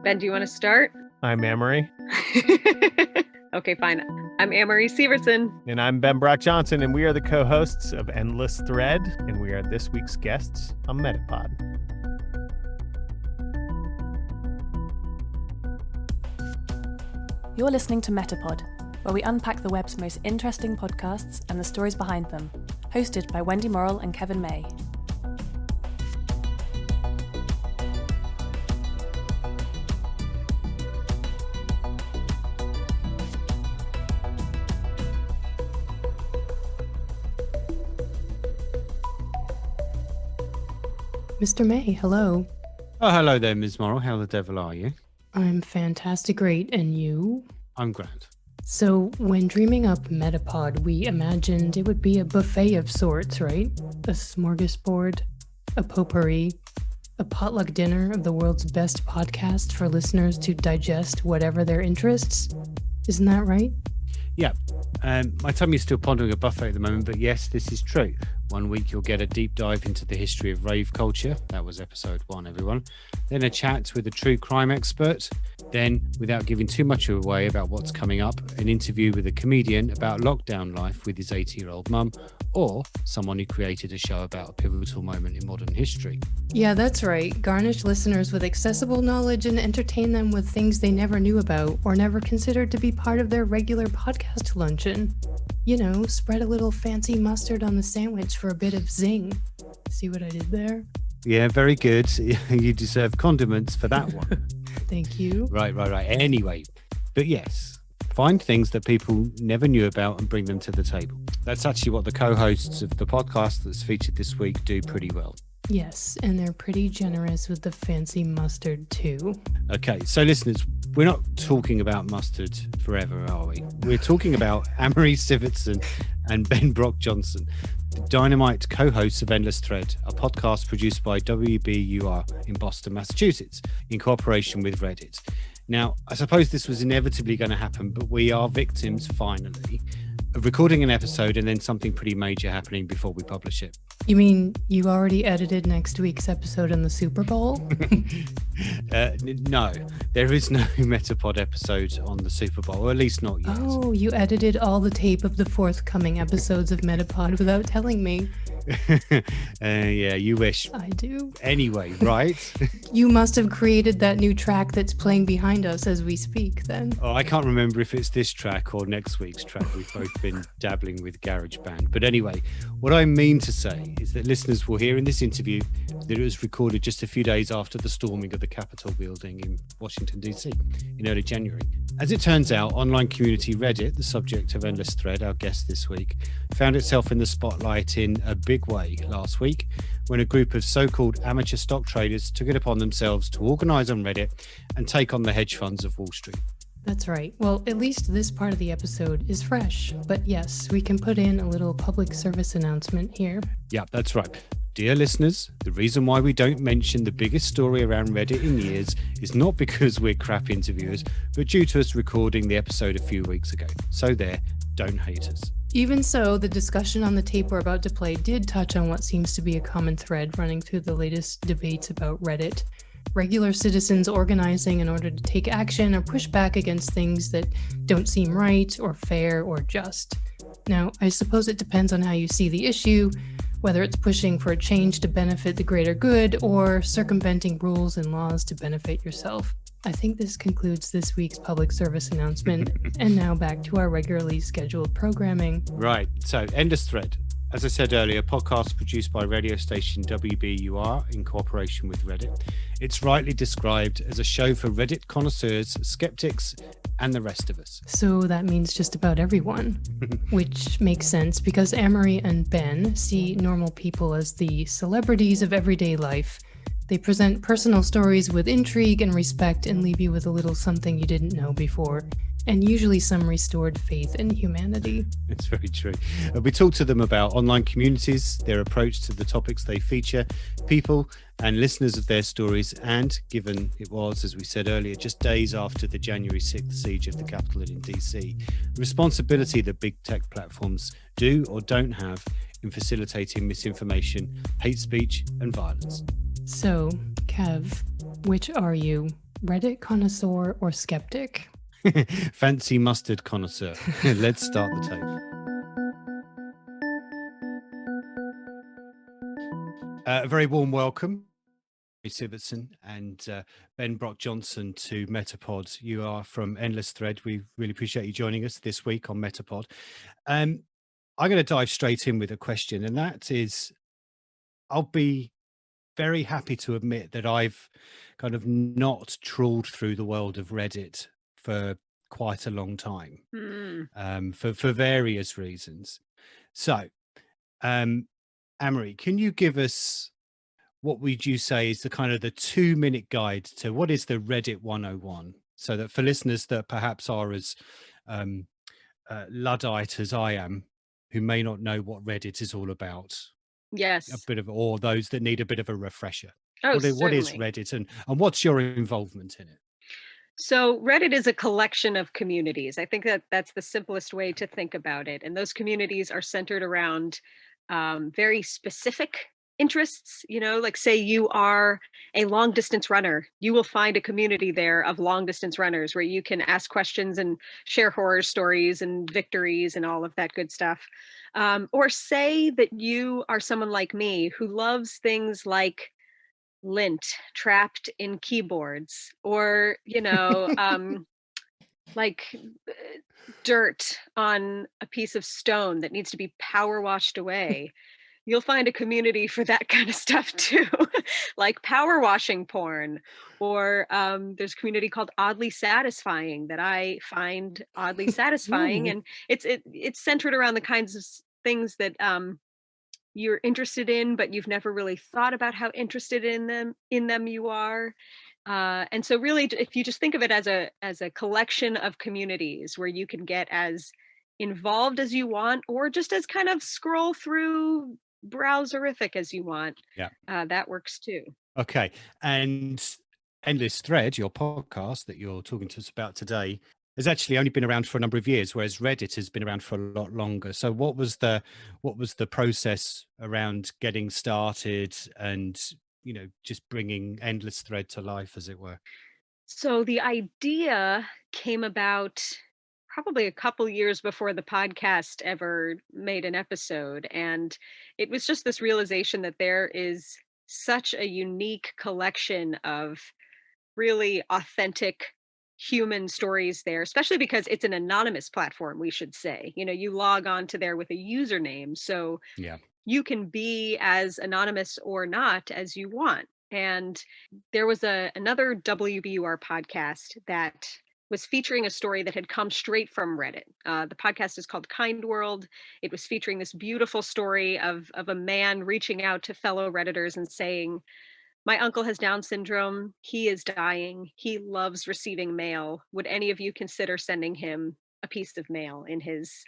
Ben, do you want to start? I'm Amory. Okay, fine. I'm Amory Sivertson. And I'm Ben Brock-Johnson, and we are the co-hosts of Endless Thread, and we are this week's guests on MetaPod. You're listening to MetaPod, where we unpack the web's most interesting podcasts and the stories behind them, hosted by Wendy Morrill and Kevin May. Mr. May, hello. Oh, hello there, Ms. Morrill. How the devil are you? I'm fantastic, great, and you? I'm grand. So, when dreaming up MetaPod, we imagined it would be a buffet of sorts, right? A smorgasbord, a potpourri, a potluck dinner of the world's best podcast for listeners to digest whatever their interests. Isn't that right? Yeah. My tummy's still pondering a buffet at the moment, but yes, this is true. 1 week you'll get a deep dive into the history of rave culture. That was episode 1, everyone. Then a chat with a true crime expert. Then, without giving too much away about what's coming up, an interview with a comedian about lockdown life with his 80-year-old mum, or someone who created a show about a pivotal moment in modern history. Yeah, that's right. Garnish listeners with accessible knowledge and entertain them with things they never knew about or never considered to be part of their regular podcast luncheon. You know, spread a little fancy mustard on the sandwich for a bit of zing. See what I did there? Yeah, very good. You deserve condiments for that one. Thank you. Right. Anyway, but yes, find things that people never knew about and bring them to the table. That's actually what the co-hosts of the podcast that's featured this week do pretty well. Yes, and they're pretty generous with the fancy mustard too. Okay, so listeners, we're not talking about mustard forever, are we? We're talking about Amory Sivertson and Ben Brock-Johnson, the dynamite co-hosts of Endless Thread, a podcast produced by WBUR in Boston, Massachusetts, in cooperation with Reddit. Now, I suppose this was inevitably going to happen, but we are victims, finally, of recording an episode and then something pretty major happening before we publish it. You mean you already edited next week's episode on the Super Bowl? No, there is no MetaPod episode on the Super Bowl, or at least not yet. Oh, you edited all the tape of the forthcoming episodes of MetaPod without telling me. Yeah, you wish. I do. Anyway, right? You must have created that new track that's playing behind us as we speak, then. Oh, I can't remember if it's this track or next week's track. We've both been dabbling with GarageBand. But anyway, what I mean to say is that listeners will hear in this interview that it was recorded just a few days after the storming of the Capitol building in Washington, D.C. in early January. As it turns out, online community Reddit, the subject of Endless Thread, our guest this week, found itself in the spotlight in a big way last week when a group of so-called amateur stock traders took it upon themselves to organise on Reddit and take on the hedge funds of Wall Street. That's right. Well, at least this part of the episode is fresh. But yes, we can put in a little public service announcement here. Yeah, that's right. Dear listeners, the reason why we don't mention the biggest story around Reddit in years is not because we're crap interviewers, but due to us recording the episode a few weeks ago. So there, don't hate us. Even so, the discussion on the tape we're about to play did touch on what seems to be a common thread running through the latest debates about Reddit. Regular citizens organizing in order to take action or push back against things that don't seem right or fair or just. Now, I suppose it depends on how you see the issue, whether it's pushing for a change to benefit the greater good or circumventing rules and laws to benefit yourself. I think this concludes this week's public service announcement. And now back to our regularly scheduled programming. Right, so Endless Thread. As I said earlier, a podcast produced by radio station WBUR in cooperation with Reddit. It's rightly described as a show for Reddit connoisseurs, skeptics, and the rest of us. So that means just about everyone, which makes sense because Amory and Ben see normal people as the celebrities of everyday life. They present personal stories with intrigue and respect and leave you with a little something you didn't know before, and usually some restored faith in humanity. It's very true. We talk to them about online communities, their approach to the topics they feature, people and listeners of their stories, and given it was, as we said earlier, just days after the January 6th siege of the Capitol in DC, the responsibility that big tech platforms do or don't have in facilitating misinformation, hate speech and violence. So, Kev, which are you? Reddit connoisseur or skeptic? Fancy mustard connoisseur. Let's start the tape. A very warm welcome, Amory Sivertson and Ben Brock-Johnson to MetaPod. You are from Endless Thread. We really appreciate you joining us this week on MetaPod. I'm going to dive straight in with a question, and that is, I'll be very happy to admit that I've kind of not trawled through the world of Reddit for quite a long time, for various reasons. So, Amory, can you give us, what would you say is the kind of the 2-minute guide to what is the Reddit 101? So that for listeners that perhaps are as Luddite as I am, who may not know what Reddit is all about, Yes. or those that need a bit of a refresher. Oh, What is certainly. Reddit and what's your involvement in it? So Reddit is a collection of communities. I think that that's the simplest way to think about it. And those communities are centered around very specific interests. Like say you are a long distance runner, you will find a community there of long distance runners where you can ask questions and share horror stories and victories and all of that good stuff. Or say that you are someone like me who loves things like lint trapped in keyboards, or like dirt on a piece of stone that needs to be power washed away. You'll find a community for that kind of stuff too. Like power washing porn, or there's a community called oddly satisfying that I find oddly satisfying. Ooh. And it's centered around the kinds of things that you're interested in, but you've never really thought about how interested in them you are. And so really, if you just think of it as a collection of communities where you can get as involved as you want, or just as kind of scroll through browserific as you want, Yeah. that works too. Okay. And Endless Thread, your podcast that you're talking to us about today, has actually only been around for a number of years, whereas Reddit has been around for a lot longer. So what was the process around getting started and, just bringing Endless Thread to life, as it were? So the idea came about probably a couple years before the podcast ever made an episode. And it was just this realization that there is such a unique collection of really authentic human stories there, especially because it's an anonymous platform, we should say. You log on to there with a username. So Yeah. you can be as anonymous or not as you want. And there was another WBUR podcast that was featuring a story that had come straight from Reddit. The podcast is called Kind World. It was featuring this beautiful story of a man reaching out to fellow Redditors and saying, "My uncle has Down syndrome. He is dying. He loves receiving mail. Would any of you consider sending him a piece of mail in his,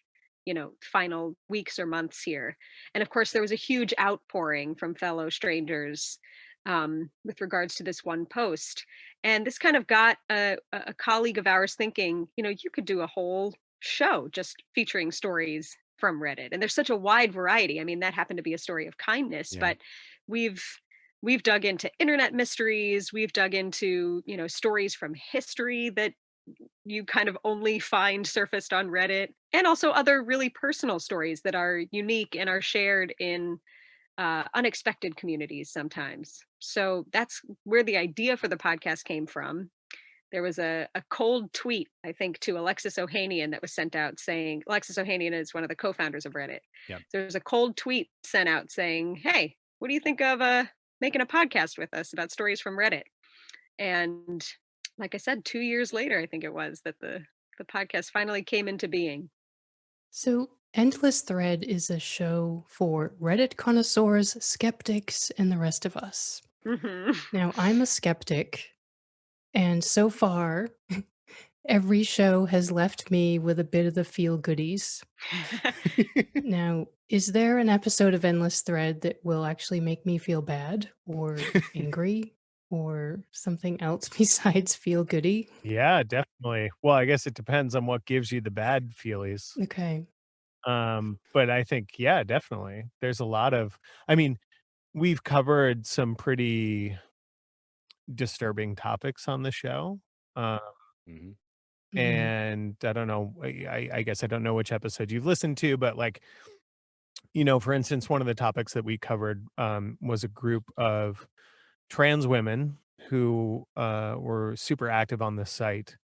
final weeks or months here?" And of course, there was a huge outpouring from fellow strangers with regards to this one post. And this kind of got a colleague of ours thinking, you could do a whole show just featuring stories from Reddit. And there's such a wide variety. I mean, that happened to be a story of kindness, Yeah. but we've we've dug into internet mysteries, we've dug into, stories from history that you kind of only find surfaced on Reddit, and also other really personal stories that are unique and are shared in unexpected communities sometimes. So that's where the idea for the podcast came from. There was a cold tweet, I think, to Alexis Ohanian that was sent out saying, Alexis Ohanian is one of the co-founders of Reddit. Yeah. So there's a cold tweet sent out saying, "Hey, what do you think of making a podcast with us about stories from Reddit?" And like I said, 2 years later, I think it was, that the podcast finally came into being. So, Endless Thread is a show for Reddit connoisseurs, skeptics, and the rest of us. Hmm. Now, I'm a skeptic, and so far, every show has left me with a bit of the feel goodies. Now, is there an episode of Endless Thread that will actually make me feel bad or angry or something else besides feel goody? Yeah, definitely. Well, I guess it depends on what gives you the bad feelies. Okay. But I think, yeah, definitely. There's a lot of, I mean, we've covered some pretty disturbing topics on the show. Uh, Mhm. Mhm. and I don't know, I guess I don't know which episode you've listened to, but like, you know, for instance, one of the topics that we covered was a group of trans women who were super active on this site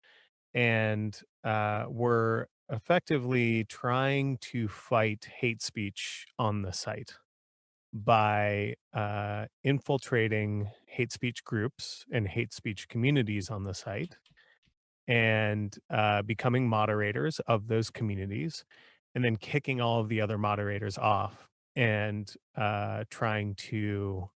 and were effectively trying to fight hate speech on the site by infiltrating hate speech groups and hate speech communities on the site and becoming moderators of those communities and then kicking all of the other moderators off and trying to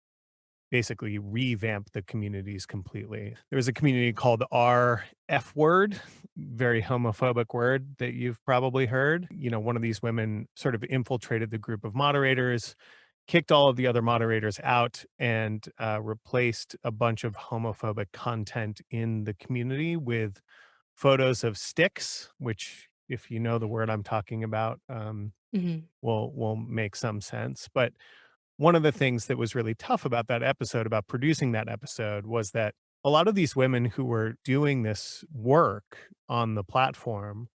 basically revamp the communities completely. There was a community called our F word, very homophobic word that you've probably heard. You know, one of these women sort of infiltrated the group of moderators, kicked all of the other moderators out, and replaced a bunch of homophobic content in the community with photos of sticks, which, if you know the word I'm talking about, Mhm. will make some sense. But one of the things that was really tough about that episode, about producing that episode, was that a lot of these women who were doing this work on the platform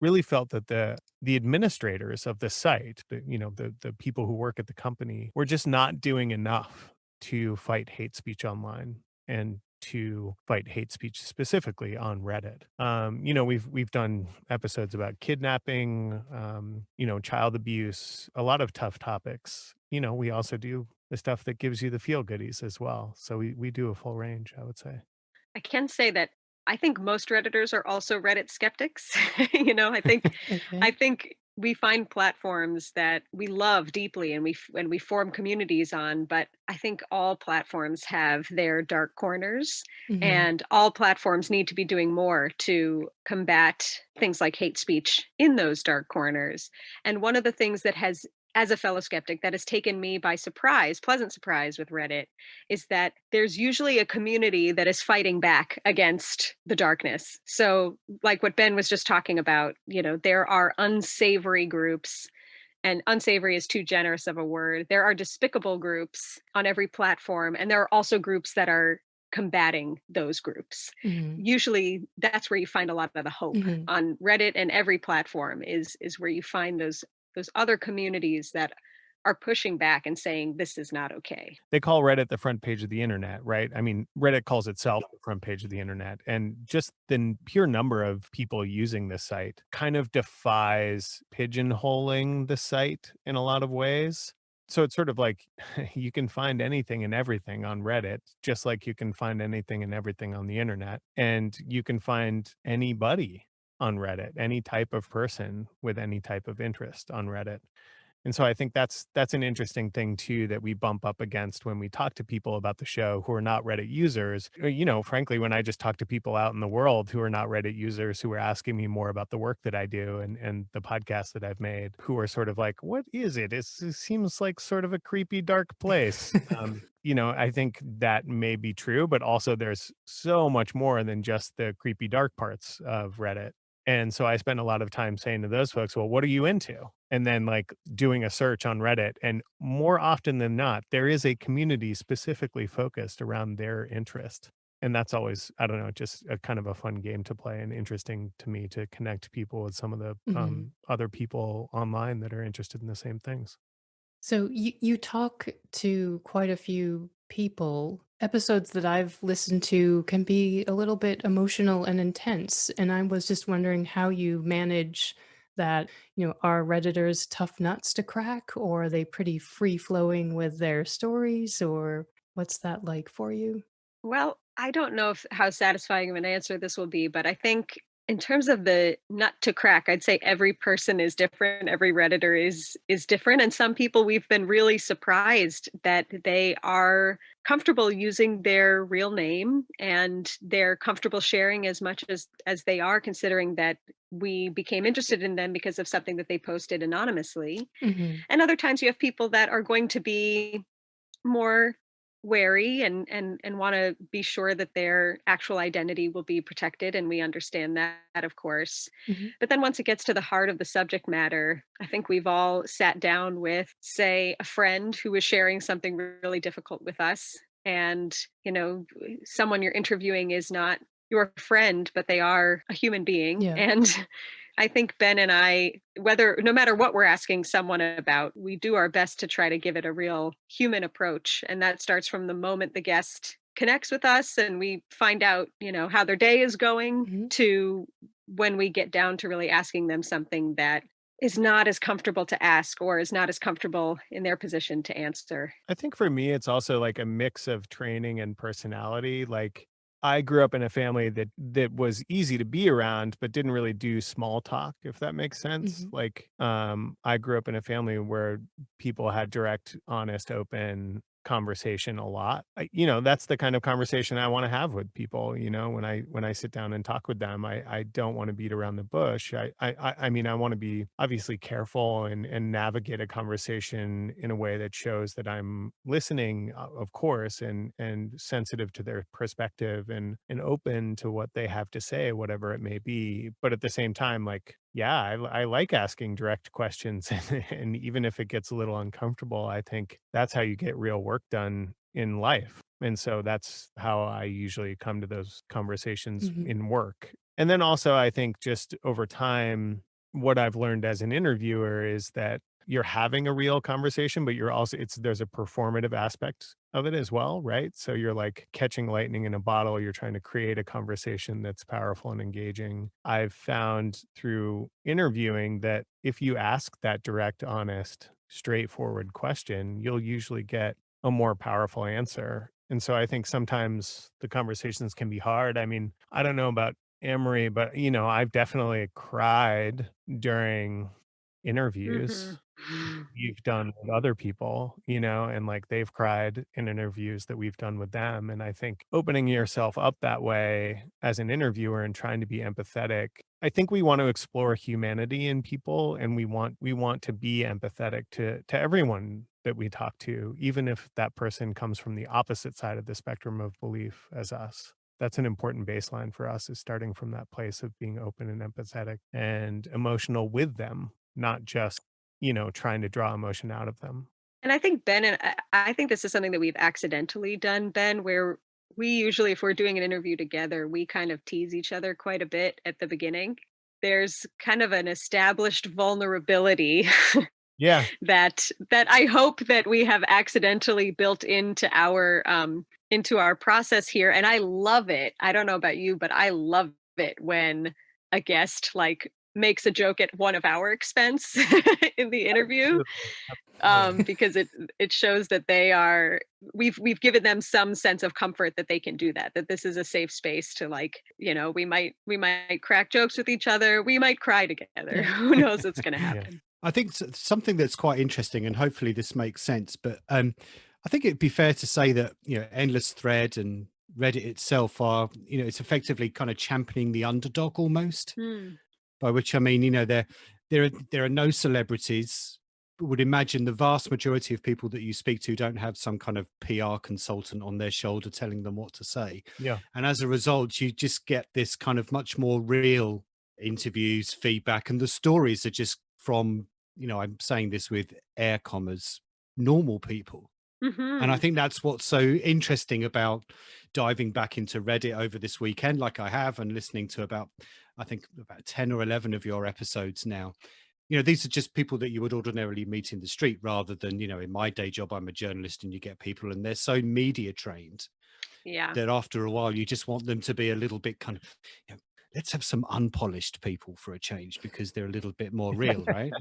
really felt that the administrators of the site, the people who work at the company, were just not doing enough to fight hate speech online and to fight hate speech specifically on Reddit. You know, we've done episodes about kidnapping, you know, child abuse, a lot of tough topics. You know, we also do the stuff that gives you the feel goodies as well. So we do a full range, I would say. I can say that I think most Redditors are also Reddit skeptics. You know, I Okay. think we find platforms that we love deeply and we form communities on, but I think all platforms have their dark corners Mhm. and all platforms need to be doing more to combat things like hate speech in those dark corners. And one of the things that has, as a fellow skeptic, that has taken me by surprise, pleasant surprise with Reddit, is that there's usually a community that is fighting back against the darkness. So, like what Ben was just talking about, you know, there are unsavory groups, and unsavory is too generous of a word. There are despicable groups on every platform, and there are also groups that are combating those groups. Mhm. Usually that's where you find a lot of the hope. Mhm. On Reddit and every platform is where you find those other communities that are pushing back and saying this is not okay. They call Reddit the front page of the internet, right? I mean, Reddit calls itself the front page of the internet. And just the pure number of people using this site kind of defies pigeonholing the site in a lot of ways. So it's sort of like you can find anything and everything on Reddit, just like you can find anything and everything on the internet. And you can find anybody on Reddit, any type of person with any type of interest on Reddit. And so I think that's an interesting thing too that we bump up against when we talk to people about the show who are not Reddit users. You know, frankly, when I just talk to people out in the world who are not Reddit users who are asking me more about the work that I do and the podcast that I've made, who are sort of like, "What is it? It seems like sort of a creepy, dark place." You know, I think that may be true, but also there's so much more than just the creepy, dark parts of Reddit. And so I spend a lot of time saying to those folks, "Well, what are you into?" And then, like, doing a search on Reddit, and more often than not, there is a community specifically focused around their interest. And that's always, I don't know, just a kind of a fun game to play and interesting to me to connect people with some of the, Mhm. other people online that are interested in the same things. So you talk to quite a few people. Episodes that I've listened to can be a little bit emotional and intense, and I was just wondering how you manage that. Are Redditors tough nuts to crack, or are they pretty free flowing with their stories, or what's that like for you? Well, I don't know if how satisfying of an answer this will be, but I think in terms of the nut to crack, I'd say every person is different. Every Redditor is different. And some people we've been really surprised that they are comfortable using their real name and they're comfortable sharing as much as they are, considering that we became interested in them because of something that they posted anonymously. Mhm. And other times you have people that are going to be more wary and want to be sure that their actual identity will be protected, and we understand that, of course. Mhm. But then once it gets to the heart of the subject matter, I think we've all sat down with, say, a friend who was sharing something really difficult with us, And, someone you're interviewing is not your friend, but they are a human being. Yeah. And I think Ben and I, no matter what we're asking someone about, we do our best to try to give it a real human approach. And that starts from the moment the guest connects with us and we find out, how their day is going, Mhm. to when we get down to really asking them something that is not as comfortable to ask or is not as comfortable in their position to answer. I think for me, it's also like a mix of training and personality. Like I grew up in a family that was easy to be around, but didn't really do small talk, if that makes sense. Mhm. Like I grew up in a family where people had direct, honest, open conversation a lot. That's the kind of conversation I want to have with people. When I sit down and talk with them, I don't want to beat around the bush. I mean, I want to be obviously careful and navigate a conversation in a way that shows that I'm listening, of course, and sensitive to their perspective and open to what they have to say, whatever it may be. But at the same time, like, yeah, I like asking direct questions, and even if it gets a little uncomfortable, I think that's how you get real work done in life. And so that's how I usually come to those conversations Mhm. in work. And then also, I think just over time, what I've learned as an interviewer is that you're having a real conversation, but there's a performative aspect of it as well, right? So you're like catching lightning in a bottle. You're trying to create a conversation that's powerful and engaging. I've found through interviewing that if you ask that direct, honest, straightforward question, you'll usually get a more powerful answer. And so I think sometimes the conversations can be hard. I mean, I don't know about Amory, but I've definitely cried during Hmm. interviews you've done with other people, and like they've cried in interviews that we've done with them. And I think opening yourself up that way as an interviewer and trying to be empathetic, I think we want to explore humanity in people, and we want to be empathetic to everyone that we talk to, even if that person comes from the opposite side of the spectrum of belief as us. That's an important baseline for us, is starting from that place of being open and empathetic and emotional with them, not just, trying to draw emotion out of them. And I think I think this is something that we've accidentally done, Ben, where we usually, if we're doing an interview together, we kind of tease each other quite a bit at the beginning. There's kind of an established vulnerability Yeah. that I hope that we have accidentally built into our process here. And I love it. I don't know about you, but I love it when a guest like makes a joke at one of our expense in the interview, Absolutely. Absolutely. because it shows that we've given them some sense of comfort that they can do that this is a safe space to, like, we might crack jokes with each other, we might cry together. Yeah. Who knows what's going to Yeah. happen. I think something that's quite interesting, and hopefully this makes sense, but I think it'd be fair to say that Endless Thread and Reddit itself are, it's effectively kind of championing the underdog almost. Hmm. By which I mean, there are no celebrities. But would imagine the vast majority of people that you speak to don't have some kind of PR consultant on their shoulder telling them what to say, Yeah. and as a result, you just get this kind of much more real interviews, feedback, and the stories are just from, I'm saying this with air commas, normal people. And I Hmm. think that's what's so interesting about diving back into Reddit over this weekend, like I have, and listening to I think about 10 or 11 of your episodes now. These are just people that you would ordinarily meet in the street rather than, in my day job, I'm a journalist and you get people and they're so media trained Yeah. that after a while you just want them to be a little bit kind of, let's have some unpolished people for a change because they're a little bit more real, right?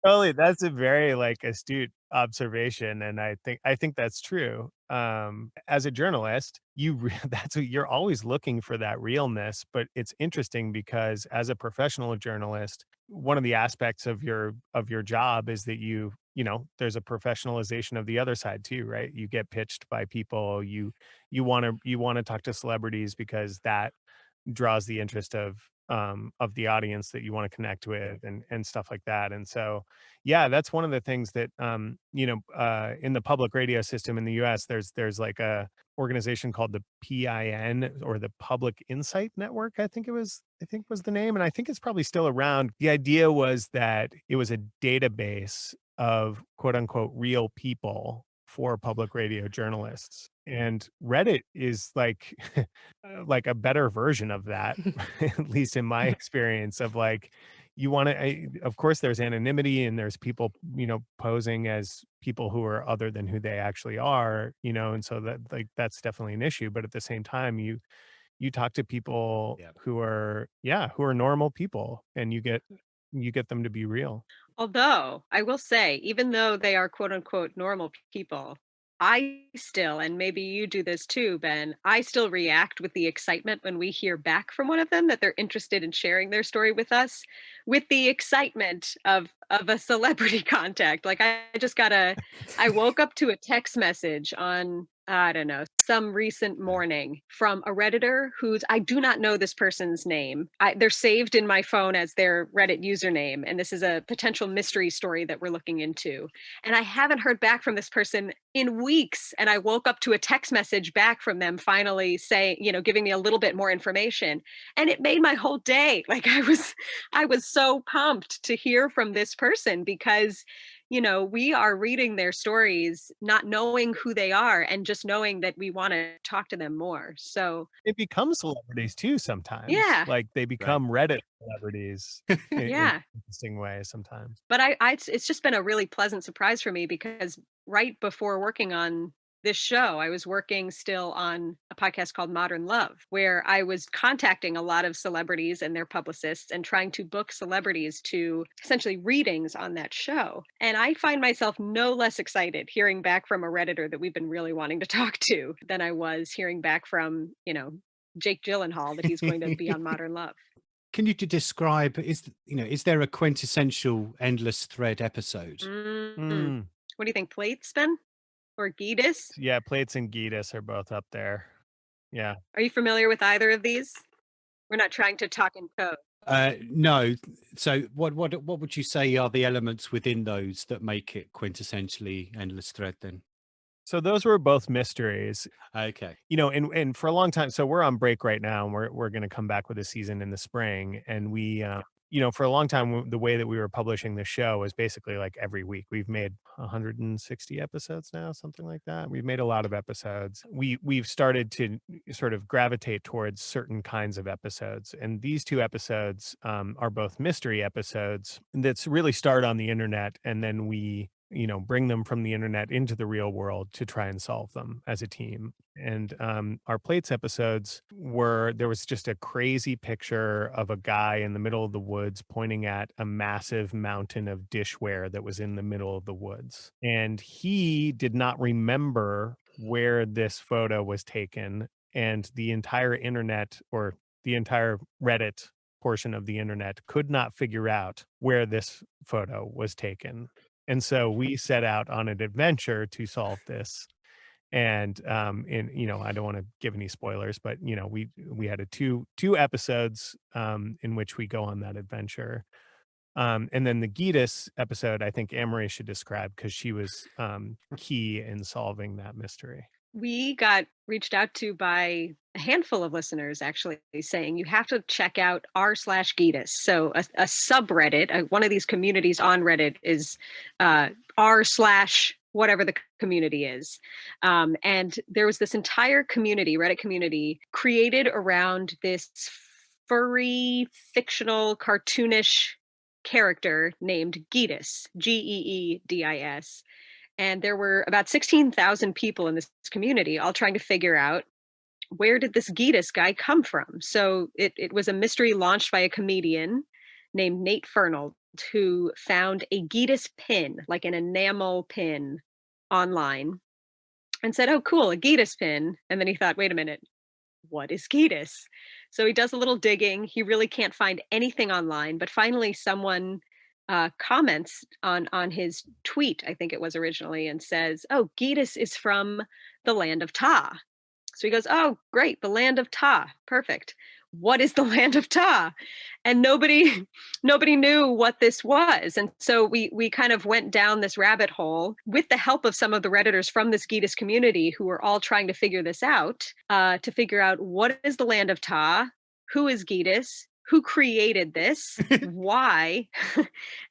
Totally, that's a very, like, astute observation, and I think that's true. As a journalist, that's what you're always looking for, that realness, but it's interesting because as a professional journalist, one of the aspects of your job is that there's a professionalization of the other side too, right? You get pitched by people, you wanna talk to celebrities because that draws the interest of the audience that you want to connect with, and stuff like that. And so, yeah, that's one of the things that in the public radio system in the US, there's like a organization called the PIN, or the Public Insight Network, I think was the name, and I think it's probably still around. The idea was that it was a database of quote unquote real people for public radio journalists. And Reddit is like like a better version of that, at least in my experience of like, you want to, of course, there's anonymity and there's people, posing as people who are other than who they actually are, and so that like that's definitely an issue. But at the same time, you talk to people Yeah. who are normal people, and you get them to be real. Although I will say, even though they are quote unquote normal people, I still, and maybe you do this too, Ben, I still react with the excitement when we hear back from one of them that they're interested in sharing their story with us, with the excitement of a celebrity contact. Like I woke up to a text message on, I don't know, some recent morning from a Redditor who's, I do not know this person's name. They're saved in my phone as their Reddit username. And this is a potential mystery story that we're looking into. And I haven't heard back from this person in weeks. And I woke up to a text message back from them finally saying, giving me a little bit more information. And it made my whole day. Like I was so pumped to hear from this person because we are reading their stories, not knowing who they are and just knowing that we want to talk to them more. So They become celebrities too sometimes. Yeah. Like they become Reddit celebrities in Yeah. interesting ways sometimes. But it's just been a really pleasant surprise for me because right before working on this show, I was working still on a podcast called Modern Love, where I was contacting a lot of celebrities and their publicists and trying to book celebrities to essentially readings on that show. And I find myself no less excited hearing back from a Redditor that we've been really wanting to talk to than I was hearing back from, Jake Gyllenhaal that he's going to be on Modern Love. Can you describe, is there a quintessential endless thread episode? Mm. What do you think, Plates, Ben? Or Giedis? Yeah, Plates and Giedis are both up there. Yeah. Are you familiar with either of these? We're not trying to talk in code. No. So what would you say are the elements within those that make it quintessentially endless thread then? So those were both mysteries. Okay. And for a long time, so we're on break right now, and we're going to come back with a season in the spring. And we, for a long time, the way that we were publishing the show was basically like every week. We've made 160 episodes now, something like that. We've made a lot of episodes. We've started to sort of gravitate towards certain kinds of episodes. And these two episodes are both mystery episodes that really start on the internet, and then we bring them from the internet into the real world to try and solve them as a team. And our Plates episodes there was just a crazy picture of a guy in the middle of the woods pointing at a massive mountain of dishware that was in the middle of the woods. And he did not remember where this photo was taken. And the entire internet, or the entire Reddit portion of the internet, could not figure out where this photo was taken. And so we set out on an adventure to solve this. And I don't want to give any spoilers, but we had two episodes in which we go on that adventure. And then the Giedis episode, I think Amory should describe, because she was key in solving that mystery. We got reached out to by a handful of listeners actually saying you have to check out r/Giedis. So a subreddit, one of these communities on Reddit is r/whatever the community is. And there was this entire community, Reddit community, created around this furry, fictional, cartoonish character named Giedis, Geedis. And there were about 16,000 people in this community all trying to figure out, where did this Giedis guy come from? So it was a mystery launched by a comedian named Nate Fernald, who found a Giedis pin, like an enamel pin, online, and said, oh, cool, a Giedis pin. And then he thought, wait a minute, what is Giedis? So he does a little digging. He really can't find anything online, but finally someone comments on his tweet, I think it was originally, and says, oh, Giedis is from the land of Ta. So he goes, oh, great, the land of Ta, perfect. What is the land of Ta? And nobody knew what this was. And so we kind of went down this rabbit hole with the help of some of the Redditors from this Giedis community, who were all trying to figure this out, to figure out what is the land of Ta, who is Giedis, who created this, why.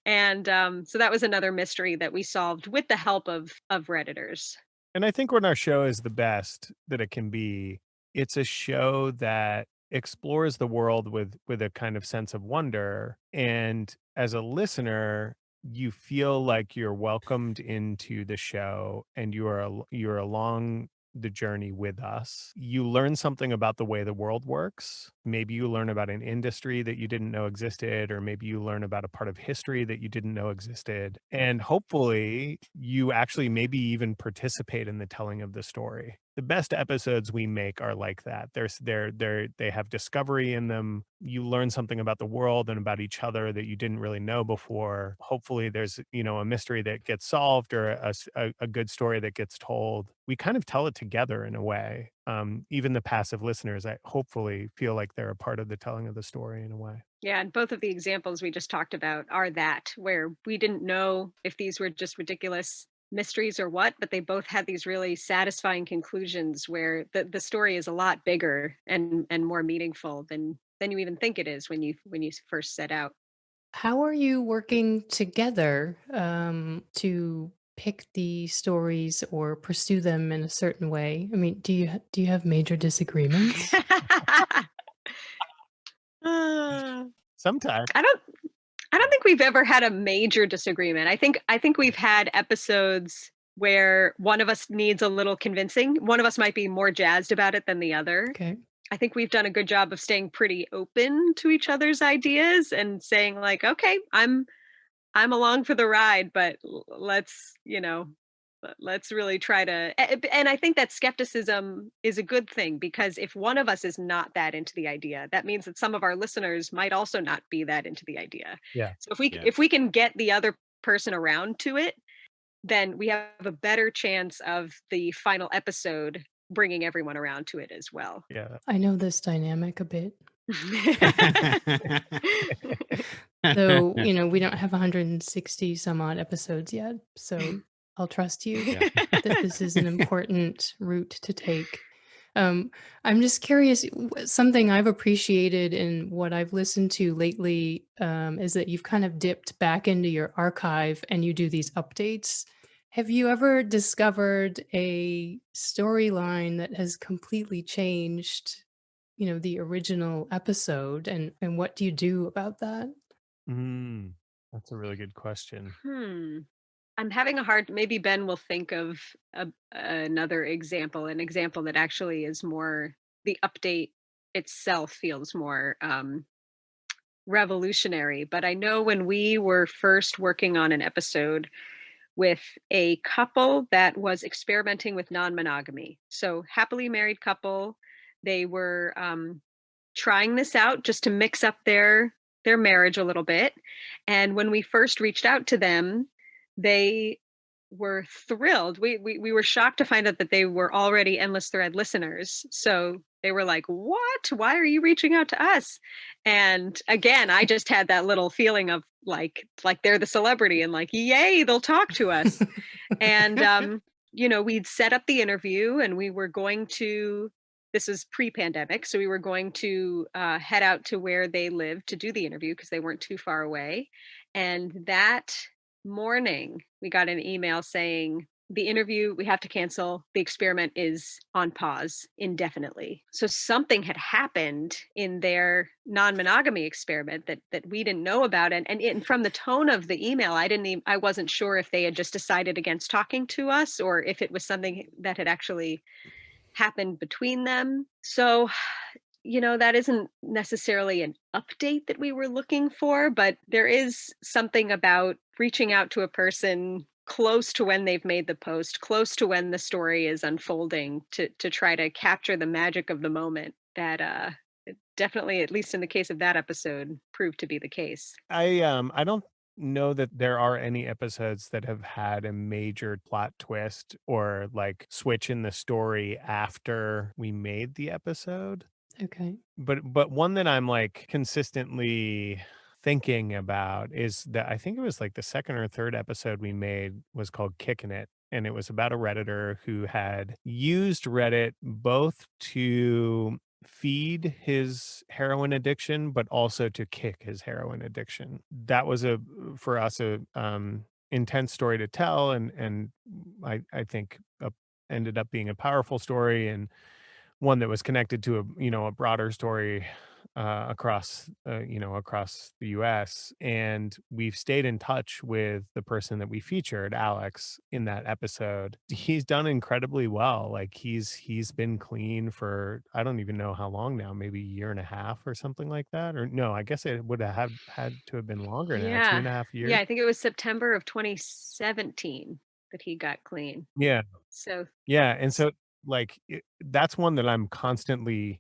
And so that was another mystery that we solved with the help of Redditors. And I think when our show is the best that it can be, it's a show that explores the world with a kind of sense of wonder. And as a listener, you feel like you're welcomed into the show and you're along the journey with us. You learn something about the way the world works. Maybe you learn about an industry that you didn't know existed, or maybe you learn about a part of history that you didn't know existed. And hopefully you actually maybe even participate in the telling of the story. The best episodes we make are like that. They have discovery in them. You learn something about the world and about each other that you didn't really know before. Hopefully there's, a mystery that gets solved, or a good story that gets told. We kind of tell it together in a way. Even the passive listeners, I hopefully feel like they're a part of the telling of the story in a way. Yeah, and both of the examples we just talked about are that, where we didn't know if these were just ridiculous mysteries or what, but they both had these really satisfying conclusions where the story is a lot bigger and more meaningful than you even think it is when you first set out. How are you working together to pick the stories or pursue them in a certain way? I mean, do you have major disagreements? Uh, Sometimes. I don't think we've ever had a major disagreement. I think we've had episodes where one of us needs a little convincing. One of us might be more jazzed about it than the other. Okay. I think we've done a good job of staying pretty open to each other's ideas and saying like, "Okay, I'm along for the ride, but let's really try to." And I think that skepticism is a good thing, because if one of us is not that into the idea, that means that some of our listeners might also not be that into the idea. Yeah. So if we Yeah. if we can get the other person around to it, then we have a better chance of the final episode bringing everyone around to it as well. Yeah. I know this dynamic a bit. Though, we don't have 160 some odd episodes yet, so I'll trust you Yeah. that this is an important route to take. I'm just curious, something I've appreciated in what I've listened to lately, is that you've kind of dipped back into your archive and you do these updates. Have you ever discovered a storyline that has completely changed, the original episode, and what do you do about that? Mm, that's a really good question. Hmm. I'm having a hard, maybe Ben will think of another example, an example that actually is more, the update itself feels more revolutionary. But I know when we were first working on an episode with a couple that was experimenting with non-monogamy. So happily married couple, they were trying this out just to mix up their marriage a little bit. And when we first reached out to them, they were thrilled. We were shocked to find out that they were already Endless Thread listeners. So they were like, "What? Why are you reaching out to us?" And again, I just had that little feeling of like they're the celebrity and like, "Yay, they'll talk to us." And we'd set up the interview and we were going to, this is pre-pandemic, so we were going to head out to where they lived to do the interview because they weren't too far away. And that morning, we got an email saying, "The interview, we have to cancel. The experiment is on pause indefinitely." So something had happened in their non-monogamy experiment that we didn't know about. And from the tone of the email, I wasn't sure if they had just decided against talking to us or if it was something that had actually happened between them. So, that isn't necessarily an update that we were looking for, but there is something about reaching out to a person close to when they've made the post, close to when the story is unfolding, to try to capture the magic of the moment that it definitely, at least in the case of that episode, proved to be the case. I don't know that there are any episodes that have had a major plot twist or like switch in the story after we made the episode. Okay. But one that I'm like consistently thinking about is that I think it was like the second or third episode we made was called Kicking It. And it was about a Redditor who had used Reddit both to feed his heroin addiction, but also to kick his heroin addiction. That was for us, a intense story to tell. And I think ended up being a powerful story and one that was connected to a broader story across the US. And we've stayed in touch with the person that we featured, Alex, in that episode. He's done incredibly well. Like he's been clean for I don't even know how long now, maybe a year and a half or something like that. Or no, I guess it would have had to have been longer now, two Yeah. and a half years. Yeah, I think it was September of 2017 that he got clean. Yeah. So Yeah, and so, like, that's one that I'm constantly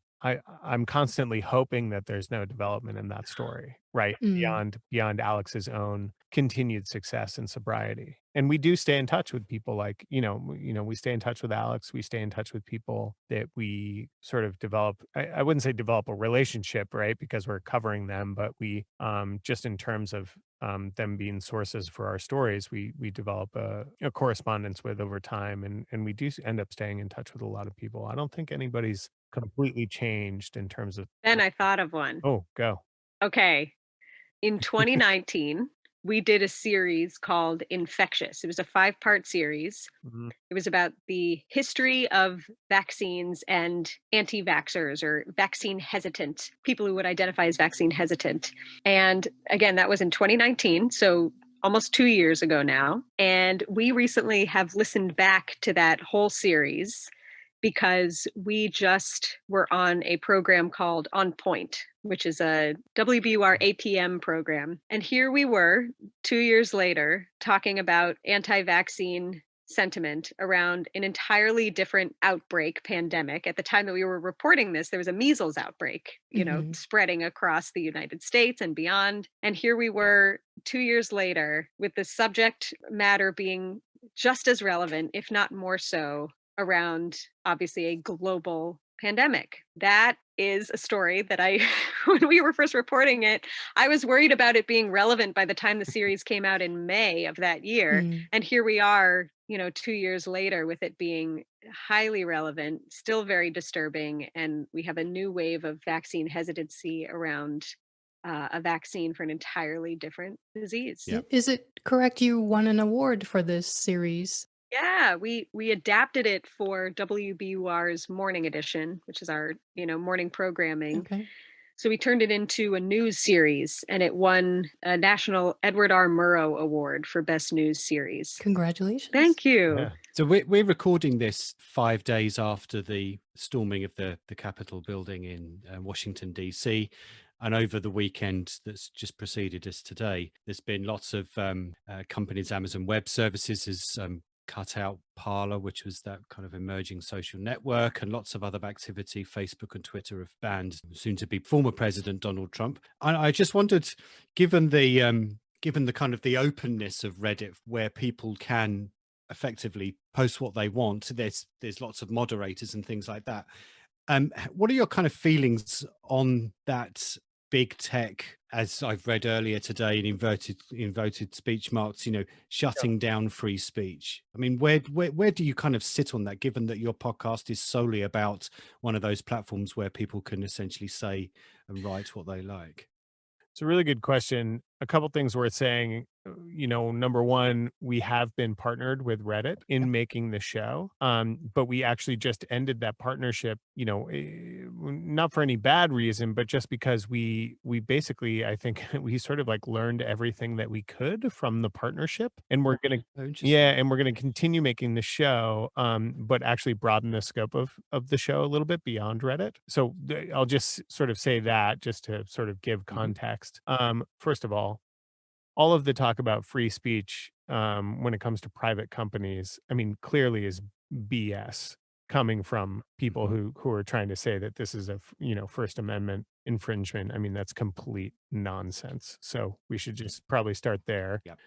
hoping that there's no development in that story, right? Mm. Beyond Alex's own continued success and sobriety. And we do stay in touch with people like, we stay in touch with Alex, we stay in touch with people that we sort of develop I wouldn't say develop a relationship, right? Because we're covering them, but we just in terms of them being sources for our stories, we develop a correspondence with over time, and we do end up staying in touch with a lot of people. I don't think anybody's completely changed in terms of. then I thought of one. Oh, go. Okay. In 2019, we did a series called Infectious. It was a 5-part series. Mhm. It was about the history of vaccines and anti-vaxxers or vaccine hesitant, people who would identify as vaccine hesitant. And again, that was in 2019, so almost 2 years ago now. And we recently have listened back to that whole series because we just were on a program called On Point, which is a WBUR APM program. And here we were 2 years later talking about anti-vaccine sentiment around an entirely different outbreak pandemic. At the time that we were reporting this, there was a measles outbreak, Mhm. spreading across the United States and beyond. And here we were 2 years later with the subject matter being just as relevant, if not more so, around obviously a global pandemic. That is a story that when we were first reporting it, I was worried about it being relevant by the time the series came out in May of that year. Mm. And here we are, 2 years later with it being highly relevant, still very disturbing. And we have a new wave of vaccine hesitancy around a vaccine for an entirely different disease. Yeah. Is it correct you won an award for this series? Yeah, we adapted it for WBUR's morning edition, which is our, morning programming. Okay. So we turned it into a news series and it won a National Edward R. Murrow Award for Best News Series. Congratulations. Thank you. Yeah. So we're recording this 5 days after the storming of the Capitol building in Washington, D.C. And over the weekend that's just preceded us today, there's been lots of companies. Amazon Web Services has cut out Parler, which was that kind of emerging social network, and lots of other activity. Facebook and Twitter have banned soon to be former President Donald Trump. I just wondered, given the kind of the openness of Reddit, where people can effectively post what they want, there's lots of moderators and things like that. What are your kind of feelings on that big tech, as I've read earlier today in inverted speech marks, shutting down free speech? I mean, where do you kind of sit on that, given that your podcast is solely about one of those platforms where people can essentially say and write what they like? It's a really good question. A couple things worth saying. Number one, we have been partnered with Reddit in making the show, but we actually just ended that partnership. Not for any bad reason, but just because we basically, I think, we sort of like learned everything that we could from the partnership, and we're gonna Oh, interesting. yeah, and we're gonna continue making the show, but actually broaden the scope of the show a little bit beyond Reddit. So I'll just sort of say that just to sort of give context. First of all of the talk about free speech when it comes to private companies, I mean, clearly is BS coming from people who are trying to say that this is a First Amendment infringement. I mean, that's complete nonsense. So we should just probably start there. Yep.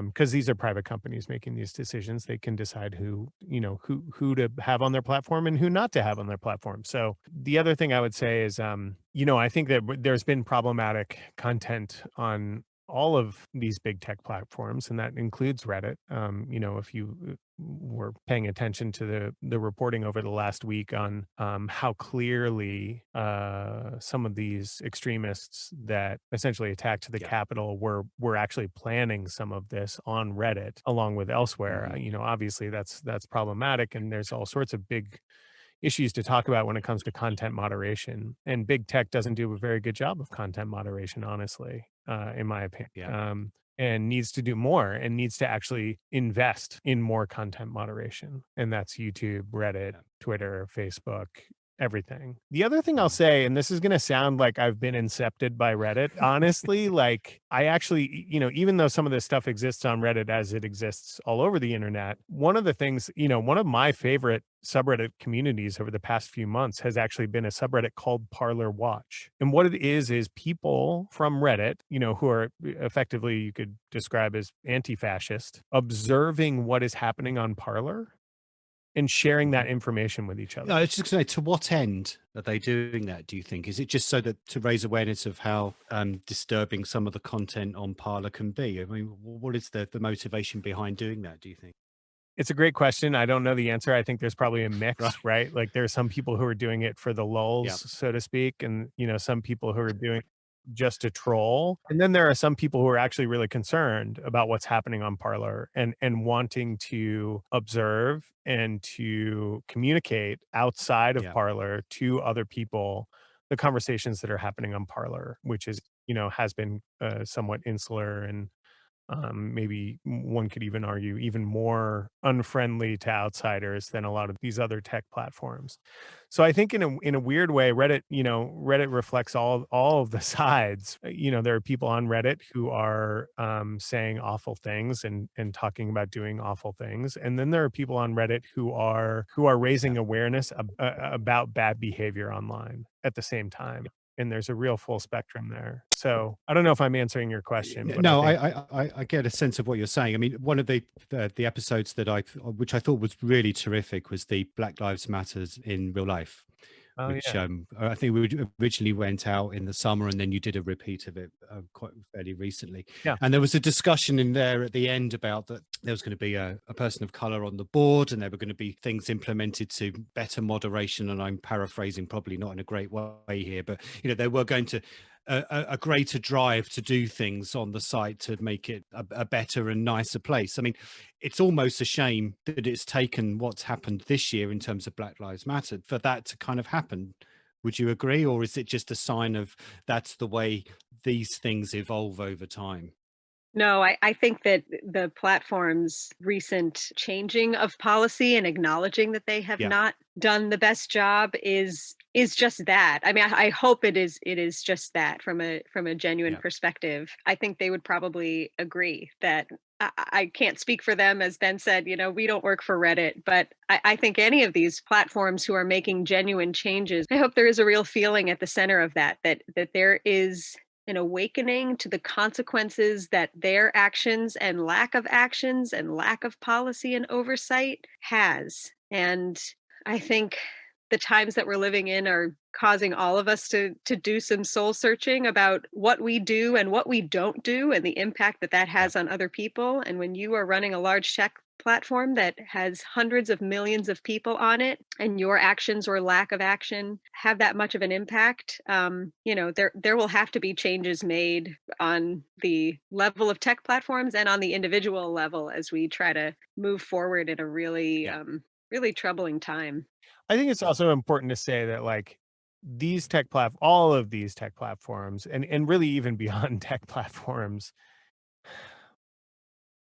Because these are private companies making these decisions. They can decide who to have on their platform and who not to have on their platform. So the other thing I would say is, I think that there's been problematic content on all of these big tech platforms, and that includes Reddit. If you were paying attention to the reporting over the last week on how clearly some of these extremists that essentially attacked the Capitol were actually planning some of this on Reddit along with elsewhere. Obviously that's problematic, and there's all sorts of big issues to talk about when it comes to content moderation. And big tech doesn't do a very good job of content moderation, honestly, in my opinion. And needs to do more and needs to actually invest in more content moderation. And that's YouTube, Reddit, Twitter, Facebook, everything. The other thing I'll say, and this is going to sound like I've been incepted by Reddit, honestly, like I actually, even though some of this stuff exists on Reddit as it exists all over the internet, one of the things, one of my favorite subreddit communities over the past few months has actually been a subreddit called Parler Watch. And what it is people from Reddit, who are effectively, you could describe as anti-fascist, observing what is happening on Parler and sharing that information with each other. I was just going to say, to what end are they doing that, do you think? Is it just so that to raise awareness of how disturbing some of the content on Parler can be? I mean, what is the motivation behind doing that, do you think? It's a great question. I don't know the answer. I think there's probably a mix, right? Like there's some people who are doing it for the lulz, so to speak. And, some people who are doing just to troll. And then there are some people who are actually really concerned about what's happening on Parler and wanting to observe and to communicate outside of Parler to other people the conversations that are happening on Parler, which is, has been somewhat insular and maybe one could even argue even more unfriendly to outsiders than a lot of these other tech platforms. So I think in a weird way, Reddit, Reddit reflects all of the sides. There are people on Reddit who are saying awful things and talking about doing awful things, and then there are people on Reddit who are raising awareness about bad behavior online at the same time. And there's a real full spectrum there. So I don't know if I'm answering your question. But no, I get a sense of what you're saying. I mean, one of the episodes which I thought was really terrific was the Black Lives Matters in real life. Which I think we originally went out in the summer, and then you did a repeat of it quite fairly recently. And there was a discussion in there at the end about that there was going to be a person of color on the board, and there were going to be things implemented to better moderation. And I'm paraphrasing, probably not in a great way here, but they were going to a greater drive to do things on the site to make it a better and nicer place. I mean, it's almost a shame that it's taken what's happened this year in terms of Black Lives Matter for that to kind of happen. Would you agree? Or is it just a sign of that's the way these things evolve over time? No, I think that the platform's recent changing of policy and acknowledging that they have not done the best job is just that. I mean, I hope it is just that from a genuine perspective. I think they would probably agree that I can't speak for them. As Ben said, we don't work for Reddit, but I think any of these platforms who are making genuine changes, I hope there is a real feeling at the center of that there is an awakening to the consequences that their actions and lack of actions and lack of policy and oversight has. And I think the times that we're living in are causing all of us to do some soul searching about what we do and what we don't do and the impact that has on other people. And when you are running a large tech platform that has hundreds of millions of people on it, and your actions or lack of action have that much of an impact, there will have to be changes made on the level of tech platforms and on the individual level as we try to move forward in a really, really troubling time. I think it's also important to say that all of these tech platforms and really even beyond tech platforms,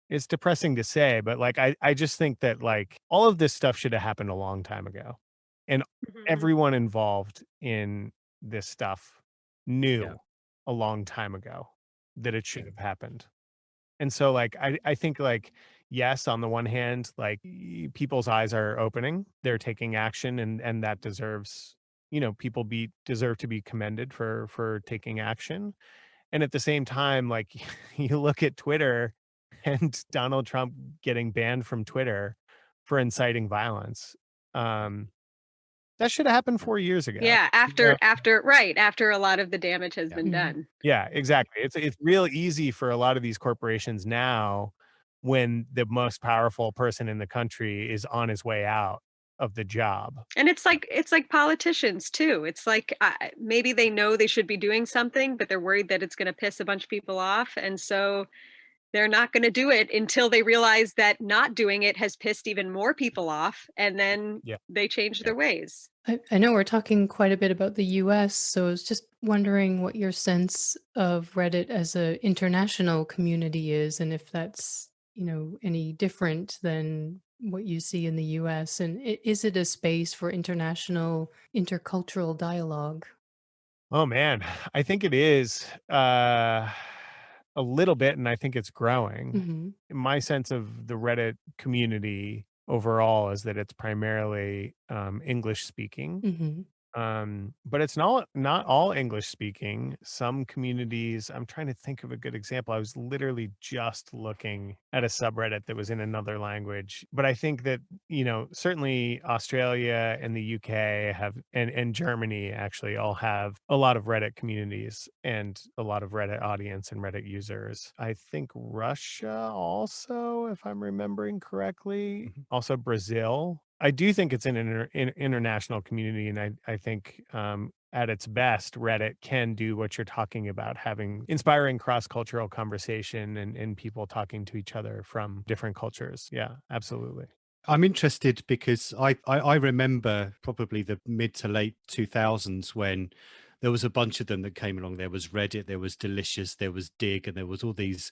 it's depressing to say, but I just think that all of this stuff should have happened a long time ago. And everyone involved in this stuff knew a long time ago that it should have happened. And so I think yes, on the one hand, people's eyes are opening, they're taking action, and that deserves, people deserve to be commended for taking action. And at the same time, you look at Twitter and Donald Trump getting banned from Twitter for inciting violence. That should have happened 4 years ago. Yeah, You know? after a lot of the damage has been Mhm. done. Yeah, exactly. It's real easy for a lot of these corporations now when the most powerful person in the country is on his way out of the job. And it's like politicians too. It's like maybe they know they should be doing something, but they're worried that it's going to piss a bunch of people off, and so they're not going to do it until they realize that not doing it has pissed even more people off, and then Yeah. they change their ways. I know we're talking quite a bit about the US, so I was just wondering what your sense of Reddit as an international community is, and if that's, any different than what you see in the US. And is it a space for international intercultural dialogue? Oh man, I think it is a little bit, and I think it's growing. Hmm. My sense of the Reddit community overall is that it's primarily English speaking. Hmm. But it's not all English speaking. Some communities, I'm trying to think of a good example. I was literally just looking at a subreddit that was in another language. But I think that, certainly Australia and the UK have and Germany actually all have a lot of Reddit communities and a lot of Reddit audience and Reddit users. I think Russia also, if I'm remembering correctly, also Brazil. I do think it's an international community, and I think at its best, Reddit can do what you're talking about, having inspiring cross-cultural conversation and people talking to each other from different cultures. Yeah, absolutely. I'm interested because I remember probably the mid to late 2000s when there was a bunch of them that came along. There was Reddit, there was Delicious, there was Dig, and there was all these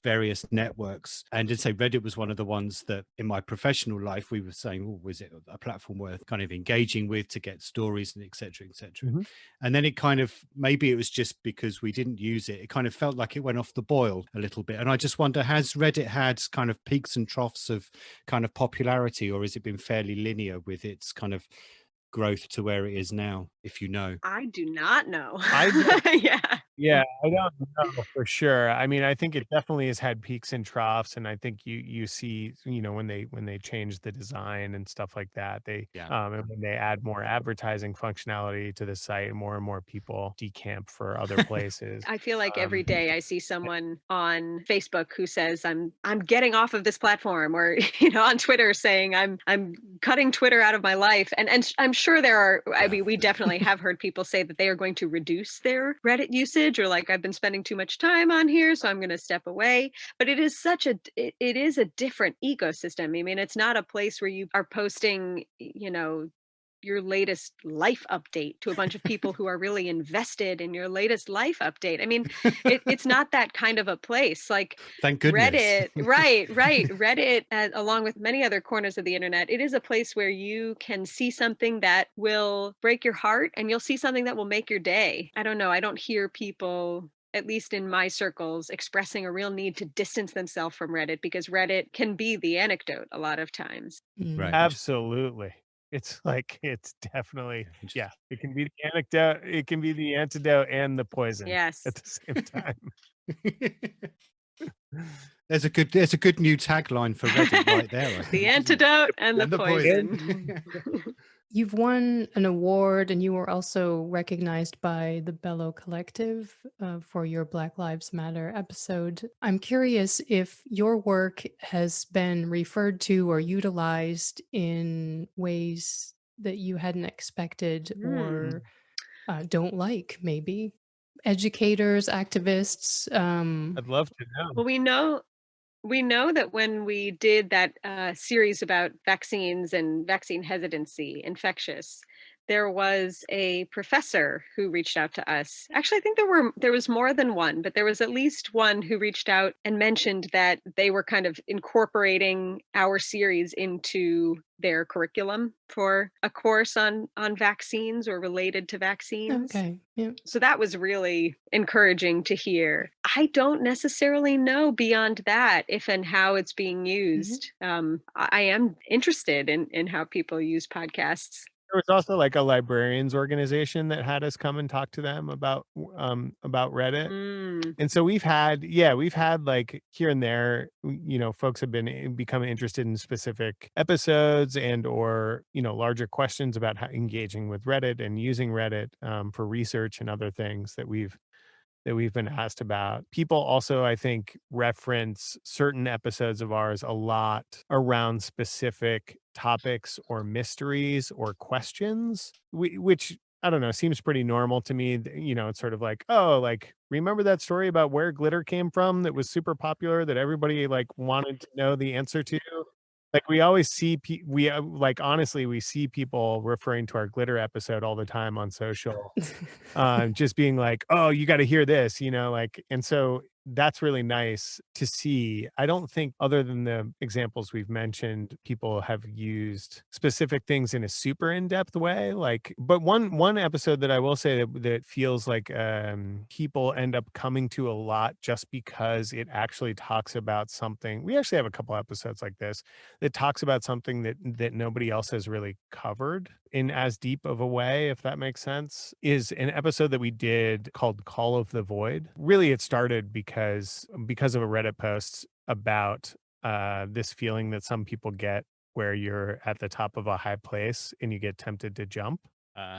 various networks. And I'd say Reddit was one of the ones that in my professional life, we were saying, oh, was it a platform worth kind of engaging with to get stories and et cetera, et cetera. Mhm. And then it kind of, maybe it was just because we didn't use it, it kind of felt like it went off the boil a little bit. And I just wonder, has Reddit had kind of peaks and troughs of kind of popularity, or has it been fairly linear with its kind of growth to where it is now, if you know? I do not know. I don't Yeah. Yeah, I don't know for sure. I mean, I think it definitely has had peaks and troughs, and I think you see, when they change the design and stuff like that, Yeah. and when they add more advertising functionality to the site, more and more people decamp for other places. I feel like every Um, day I see someone on Facebook who says I'm getting off of this platform, or on Twitter saying I'm cutting Twitter out of my life. And I'm sure there are, I mean, we definitely have heard people say that they are going to reduce their Reddit usage, or like, I've been spending too much time on here, so I'm going to step away. But it is it is a different ecosystem. I mean, it's not a place where you are posting, your latest life update to a bunch of people who are really invested in your latest life update. I mean, it's not that kind of a place. Like Thank goodness. Reddit, right. Reddit, along with many other corners of the internet, it is a place where you can see something that will break your heart, and you'll see something that will make your day. I don't know. I don't hear people, at least in my circles, expressing a real need to distance themselves from Reddit, because Reddit can be the anecdote a lot of times. Mm. Right. Absolutely. It's like, it's definitely, yeah, it can be the anecdote, it can be the antidote and the poison Yes. at the same time. There's a good new tagline for Reddit right there. I The think. antidote and the And the poison. You've won an award, and you were also recognized by the Bellow Collective for your Black Lives Matter episode. I'm curious if your work has been referred to or utilized in ways that you hadn't expected or don't like, maybe. Educators, activists. I'd love to know. Well, we know that when we did that series about vaccines and vaccine hesitancy, infectious, there was a professor who reached out to us. Actually, I think there was more than one, but there was at least one who reached out and mentioned that they were kind of incorporating our series into their curriculum for a course on vaccines or related to vaccines. Okay. Yeah. So that was really encouraging to hear. I don't necessarily know beyond that if and how it's being used. I am interested in how people use podcasts. There was also like a librarians organization that had us come and talk to them about Reddit. Mm. And so we've had like here and there, folks have been becoming interested in specific episodes and or, larger questions about how engaging with Reddit and using Reddit for research and other things that we've been asked about. People also, I think, reference certain episodes of ours a lot around specific topics or mysteries or questions, which I don't know, seems pretty normal to me. It's sort of like, oh, like, remember that story about where glitter came from that was super popular that everybody like wanted to know the answer to? Like we always see, like honestly, we see people referring to our glitter episode all the time on social, just being like, "Oh, you got to hear this," like, and so that's really nice to see. I don't think, other than the examples we've mentioned, people have used specific things in a super in-depth way. Like, but one episode that I will say that feels like people end up coming to a lot just because it actually talks about something. We actually have a couple episodes like this that talks about something that nobody else has really covered in as deep of a way, if that makes sense, is an episode that we did called Call of the Void. Really, it started because of a Reddit post about this feeling that some people get where you're at the top of a high place and you get tempted to jump.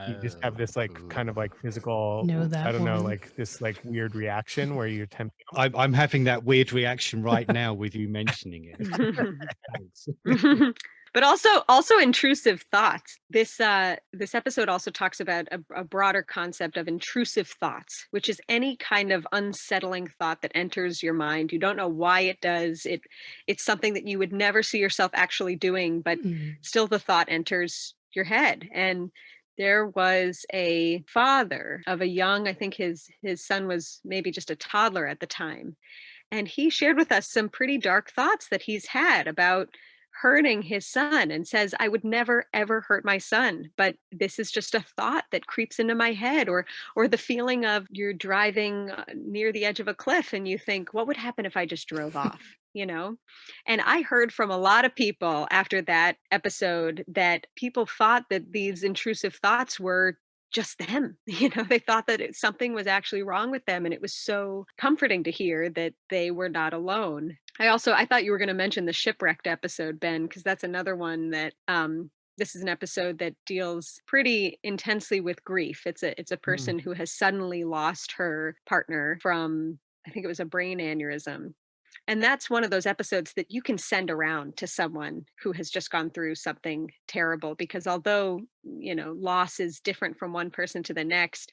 You just have this like kind of like physical, Know that I don't know, one. like this like weird reaction where you're tempted. I'm having that weird reaction right now with you mentioning it. Thanks. But also intrusive thoughts. This episode also talks about a broader concept of intrusive thoughts, which is any kind of unsettling thought that enters your mind. You don't know why it does. It's something that you would never see yourself actually doing, but still the thought enters your head. And there was a father of a young, I think his son was maybe just a toddler at the time. And he shared with us some pretty dark thoughts that he's had about hurting his son, and says, I would never ever hurt my son, but this is just a thought that creeps into my head. Or the feeling of you're driving near the edge of a cliff and you think, what would happen if I just drove off? And I heard from a lot of people after that episode that people thought that these intrusive thoughts were just them. They thought that something was actually wrong with them, and it was so comforting to hear that they were not alone. I thought you were going to mention the shipwrecked episode, Ben, because that's another one that this is an episode that deals pretty intensely with grief. It's a person who has suddenly lost her partner from, I think it was a brain aneurysm. And that's one of those episodes that you can send around to someone who has just gone through something terrible, because although, loss is different from one person to the next,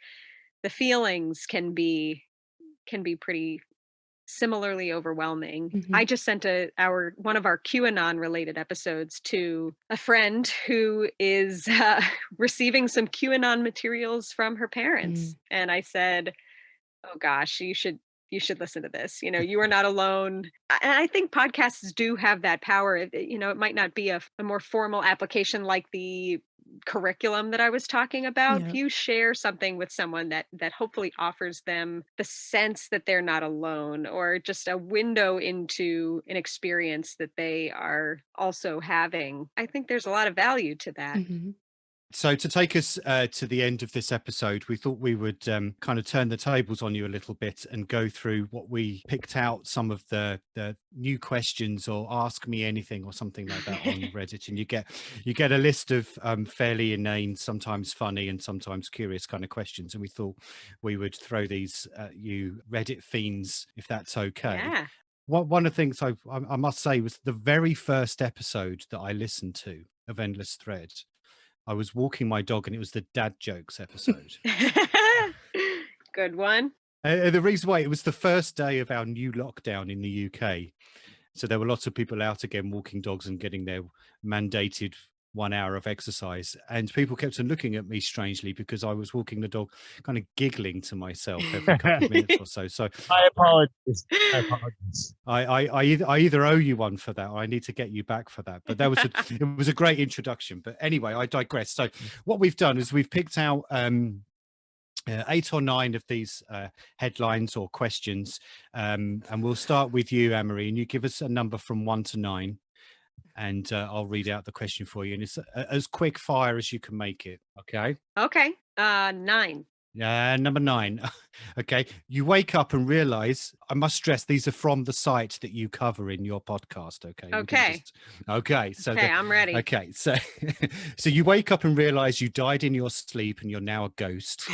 the feelings can be pretty similarly overwhelming. I just sent one of our QAnon related episodes to a friend who is receiving some QAnon materials from her parents. And I said, oh gosh, you should listen to this. You are not alone. And I think podcasts do have that power. It might not be a more formal application like the curriculum that I was talking about. Yeah. If you share something with someone that hopefully offers them the sense that they're not alone, or just a window into an experience that they are also having, I think there's a lot of value to that. So to take us to the end of this episode, we thought we would kind of turn the tables on you a little bit and go through what we picked out, some of the new questions, or ask me anything or something like that on Reddit. And you get a list of fairly inane, sometimes funny and sometimes curious kind of questions. And we thought we would throw these at you Reddit fiends, if that's okay. Yeah. One of the things I must say was the very first episode that I listened to of Endless Thread. I was walking my dog and it was the dad jokes episode. Good one. The reason why, it was the first day of our new lockdown in the UK. So there were lots of people out again walking dogs and getting their mandated 1 hour of exercise. And people kept on looking at me strangely because I was walking the dog, kind of giggling to myself every couple of minutes or so. So I apologize. I either owe you one for that or I need to get you back for that. But it was a great introduction. But anyway, I digress. So what we've done is we've picked out 8 or 9 of these headlines or questions. And we'll start with you, Amory, and you give us a number from 1 to 9. and I'll read out the question for you, and it's as quick fire as you can make it. Okay. Okay. 9. Number 9. Okay. You wake up and realize, I must stress, these are from the site that you cover in your podcast. Okay. We didn't Okay. Okay. So Okay, I'm ready. okay. So, so you wake up and realize you died in your sleep and you're now a ghost.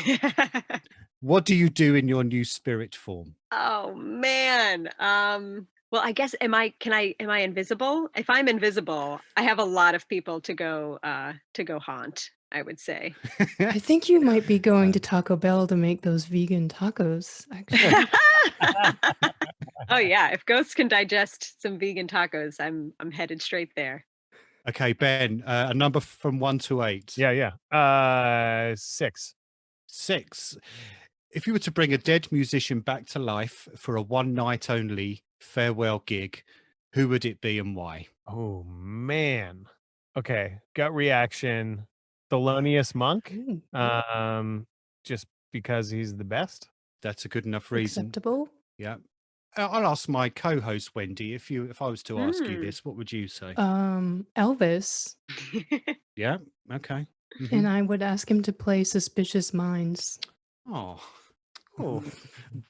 What do you do in your new spirit form? Oh man. Well, I guess am I invisible? If I'm invisible, I have a lot of people to go haunt, I would say. I think you might be going to Taco Bell to make those vegan tacos, actually. Oh yeah, if ghosts can digest some vegan tacos, I'm headed straight there. Okay, Ben, a number from 1 to 8. Yeah. 6. 6. If you were to bring a dead musician back to life for a one night only farewell gig, who would it be and why? Oh man. Okay. Gut reaction. Thelonious Monk. Ooh, Just because he's the best. That's a good enough reason. acceptable. Yeah. I'll ask my co-host Wendy, if I was to ask you Hmm. this, what would you say? Elvis, Yeah. Okay. and I would ask him to play Suspicious Minds. Oh, Oh.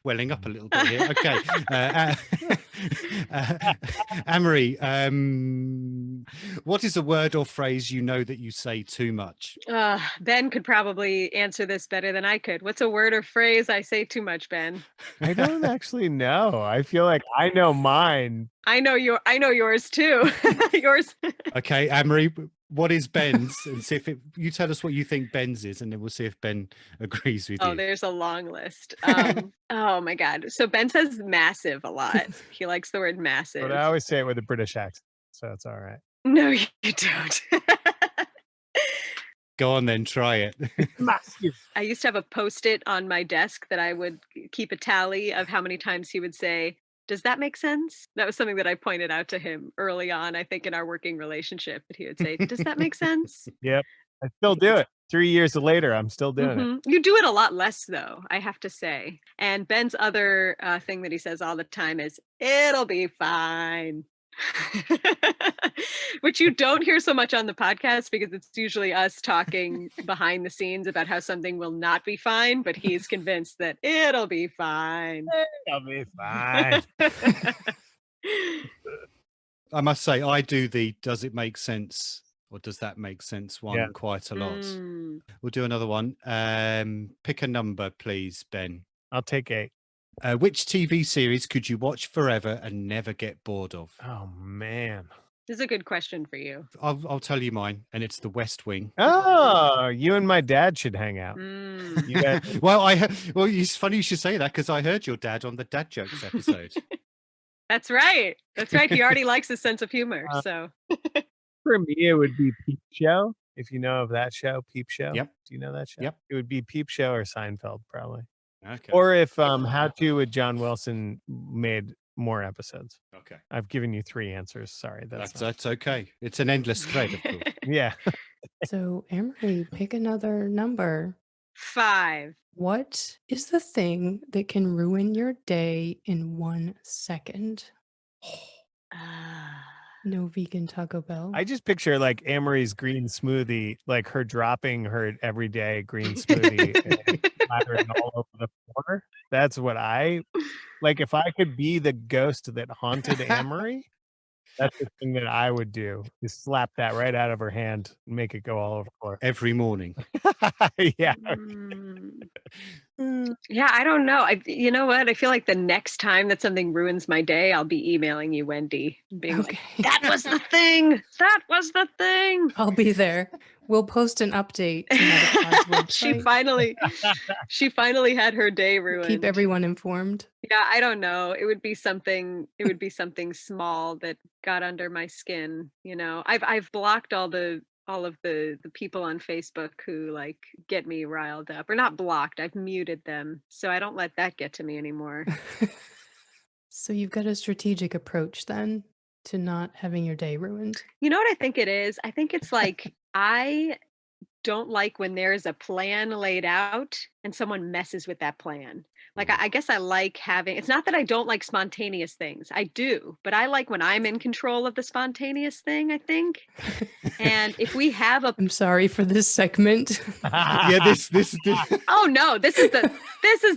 welling up a little bit here. Okay. Amory, what is a word or phrase you know that you say too much? Ben could probably answer this better than I could. What's a word or phrase I say too much, Ben? I don't actually know. I feel like I know mine. I know yours too. Yours. Okay, Amory, what is Ben's? And see if you tell us what you think Ben's is, and then we'll see if Ben agrees with Oh, you. there's a long list. Oh my God. So Ben says massive a lot. He likes the word massive. But I always say it with a British accent, so it's all right. No, you don't. Go on then, try it. Massive. I used to have a Post-it on my desk that I would keep a tally of how many times he would say, "Does that make sense?" That was something that I pointed out to him early on, I think in our working relationship, that he would say, "Does that make sense?" Yep. I still do it. 3 years later, I'm still doing it. You do it a lot less, though, I have to say. And Ben's other thing that he says all the time is, "It'll be fine." Which you don't hear so much on the podcast because it's usually us talking behind the scenes about how something will not be fine, but he's convinced that it'll be fine. It'll be fine. I must say, I do the "does it make sense" or "does that make sense" one Yeah. quite a lot. Mm. We'll do another one. Pick a number, please, Ben. I'll take 8. Which TV series could you watch forever and never get bored of? Oh man. This is a good question for you. I'll tell you mine, and it's The West Wing. Oh, you and my dad should hang out. Mm. You guys, Well, it's funny you should say that because I heard your dad on the Dad Jokes episode. That's right. That's right. He already likes his sense of humor. So for me, it would be Peep Show. If you know of that show, Peep Show. Yep. Do you know that show? Yep. It would be Peep Show or Seinfeld, probably. Okay. Or if How To with John Wilson made more episodes. Okay. I've given you 3 answers. Sorry. That's okay. It's an endless thread, of course. Yeah. So, Amory, pick another number. 5. What is the thing that can ruin your day in 1 second? Ah. No vegan Taco Bell. I just picture like Amory's green smoothie, like her dropping her everyday green smoothie and splattering all over the floor. That's what I like. If I could be the ghost that haunted Amory, that's the thing that I would do, is slap that right out of her hand and make it go all over the floor. Every morning. Yeah. Yeah, I don't know. You know what? I feel like the next time that something ruins my day, I'll be emailing you, Wendy, and being like, "That was the thing. That was the thing." I'll be there. We'll post an update to MetaPod's She website. finally had her day ruined. Keep everyone informed. Yeah, I don't know. It would be something small that got under my skin, you know. I've blocked all of the people on Facebook who like get me riled up, or not blocked, I've muted them. So I don't let that get to me anymore. So you've got a strategic approach then to not having your day ruined. You know what I think it is? I think it's like I don't like when there is a plan laid out and someone messes with that plan. Like, I guess I like having, it's not that I don't like spontaneous things. I do, but I like when I'm in control of the spontaneous thing, I think. And if we have a, I'm sorry for this segment. Yeah, this oh no, this is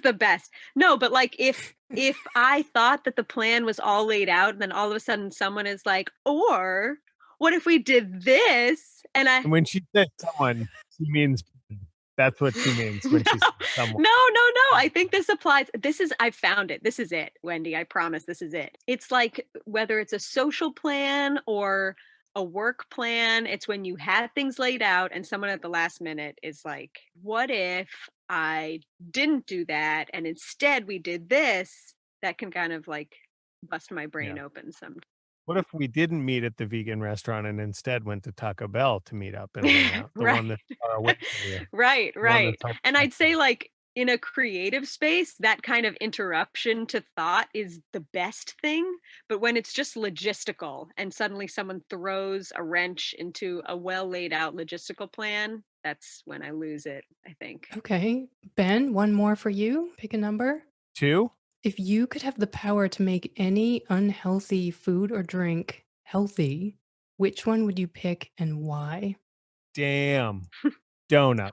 the best. No, but like if I thought that the plan was all laid out and then all of a sudden someone is like, or what if we did this? And I, And when she said someone, she means, that's what she means when she says someone. no. I think this applies. I found it. This is it, Wendy. I promise this is it. It's like whether it's a social plan or a work plan, it's when you had things laid out and someone at the last minute is like, what if I didn't do that and instead we did this? That can kind of like bust my brain open some. What if we didn't meet at the vegan restaurant and instead went to Taco Bell to meet up and hang out? The one that's far away from you. Right. The one that's And I'd say like in a creative space, that kind of interruption to thought is the best thing. But when it's just logistical and suddenly someone throws a wrench into a well laid out logistical plan, that's when I lose it, I think. Okay. Ben, one more for you. Pick a number. 2? If you could have the power to make any unhealthy food or drink healthy, which one would you pick and why? Damn. Donut.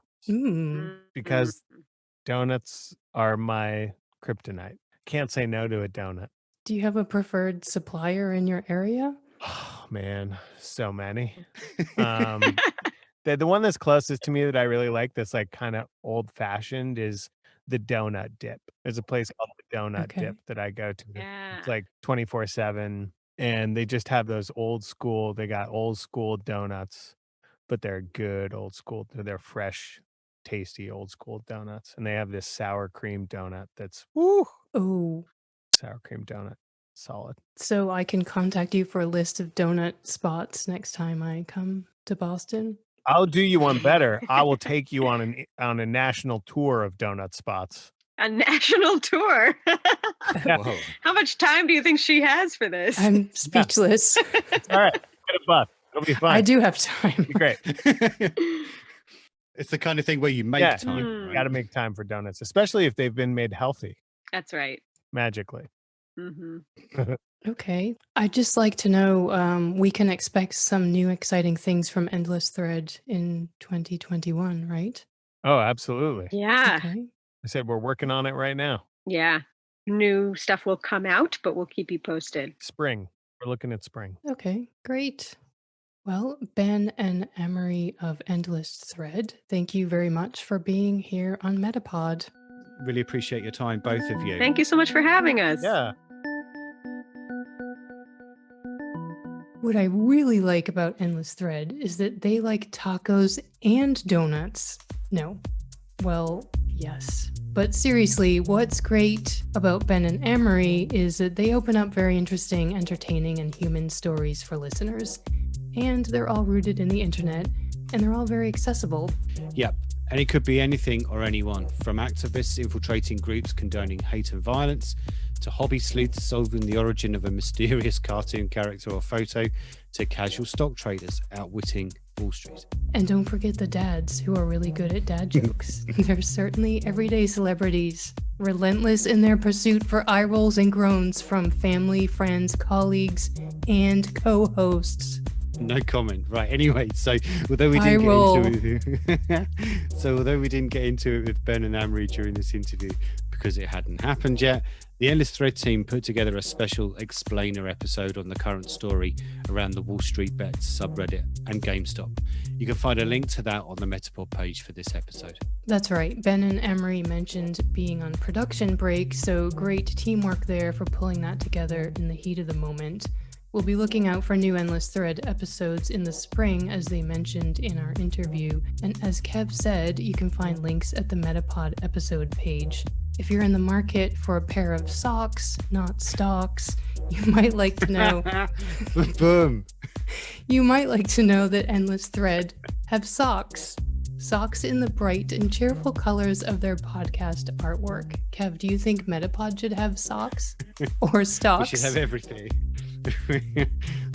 Because Mm. donuts are my kryptonite. Can't say no to a donut. Do you have a preferred supplier in your area? Oh man, so many. The one that's closest to me that I really like that's like kind of old fashioned is the donut dip. There's a place called the Donut Okay. Dip that I go to. Yeah. It's like 24/7 and they just have those they got old school donuts, but they're good old school. They're fresh, tasty old school donuts. And they have this sour cream donut that's Oh, sour cream donut. Solid. so I can contact you for a list of donut spots next time I come to Boston. I'll do you one better. I will take you on a national tour of donut spots. A national tour. Yeah. Whoa. How much time do you think she has for this? I'm speechless. All right, get a bus. It'll be fun. I do have time. Be great. It's the kind of thing where you make Yeah. time. Mm. You got to make time for donuts, especially if they've been made healthy That's right. magically. Hmm. Okay. I'd just like to know we can expect some new exciting things from Endless Thread in 2021, right? Oh, absolutely. Yeah. Okay. I said we're working on it right now. Yeah. New stuff will come out, but we'll keep you posted. Spring. We're looking at spring. Okay, great. Well, Ben and Amory of Endless Thread, thank you very much for being here on MetaPod. Really appreciate your time, both of you. Thank you so much for having us. Yeah. What I really like about Endless Thread is that they like tacos and donuts. No. Well, yes. But seriously, what's great about Ben and Amory is that they open up very interesting, entertaining, and human stories for listeners. And they're all rooted in the internet, and they're all very accessible. Yep. And it could be anything or anyone, from activists infiltrating groups condoning hate and violence, to hobby sleuths solving the origin of a mysterious cartoon character or photo, to casual stock traders outwitting Wall Street. And don't forget the dads who are really good at dad jokes. They're certainly everyday celebrities, relentless in their pursuit for eye rolls and groans from family, friends, colleagues, and co-hosts. No comment. Right. Anyway, so although we didn't get into it with Ben and Amory during this interview because it hadn't happened yet, the Endless Thread team put together a special explainer episode on the current story around the Wall Street Bets subreddit and GameStop. You can find a link to that on the MetaPod page for this episode. That's right. Ben and Amory mentioned being on production break, so great teamwork there for pulling that together in the heat of the moment. We'll be looking out for new Endless Thread episodes in the spring, as they mentioned in our interview. And as Kev said, you can find links at the MetaPod episode page. If you're in the market for a pair of socks, not stocks, you might like to know. Boom. You might like to know that Endless Thread have socks. Socks in the bright and cheerful colors of their podcast artwork. Kev, do you think MetaPod should have socks? Or stocks? We should have everything.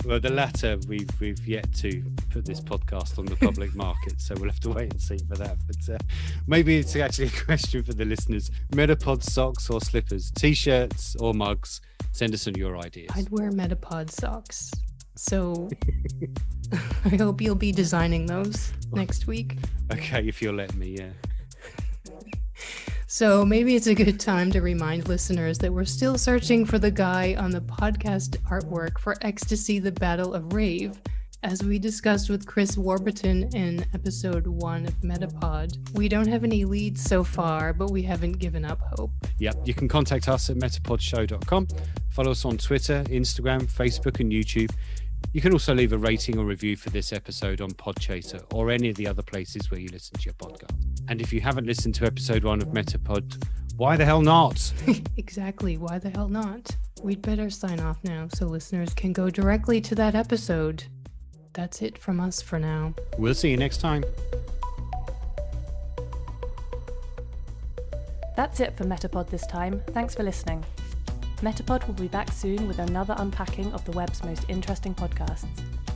Well, the latter, we've yet to put this podcast on the public market, so we'll have to wait and see for that. But maybe it's actually a question for the listeners. MetaPod socks or slippers, t-shirts or mugs? Send us on your ideas. I'd wear MetaPod socks. So I hope you'll be designing those next week. Okay, if you'll let me, yeah. So maybe it's a good time to remind listeners that we're still searching for the guy on the podcast artwork for Ecstasy, the Battle of Rave, as we discussed with Chris Warburton in episode 1 of MetaPod. We don't have any leads so far, but we haven't given up hope. Yep, you can contact us at metapodshow.com. Follow us on Twitter, Instagram, Facebook and YouTube. You can also leave a rating or review for this episode on Podchaser or any of the other places where you listen to your podcast. And if you haven't listened to episode 1 of MetaPod, why the hell not? Exactly, why the hell not? We'd better sign off now so listeners can go directly to that episode. That's it from us for now. We'll see you next time. That's it for MetaPod this time. Thanks for listening. MetaPod will be back soon with another unpacking of the web's most interesting podcasts.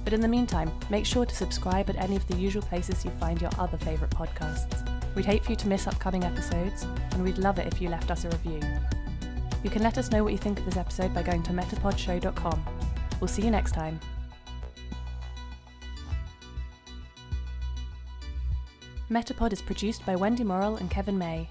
But in the meantime, make sure to subscribe at any of the usual places you find your other favourite podcasts. We'd hate for you to miss upcoming episodes, and we'd love it if you left us a review. You can let us know what you think of this episode by going to metapodshow.com. We'll see you next time. MetaPod is produced by Wendy Morrill and Kevin May.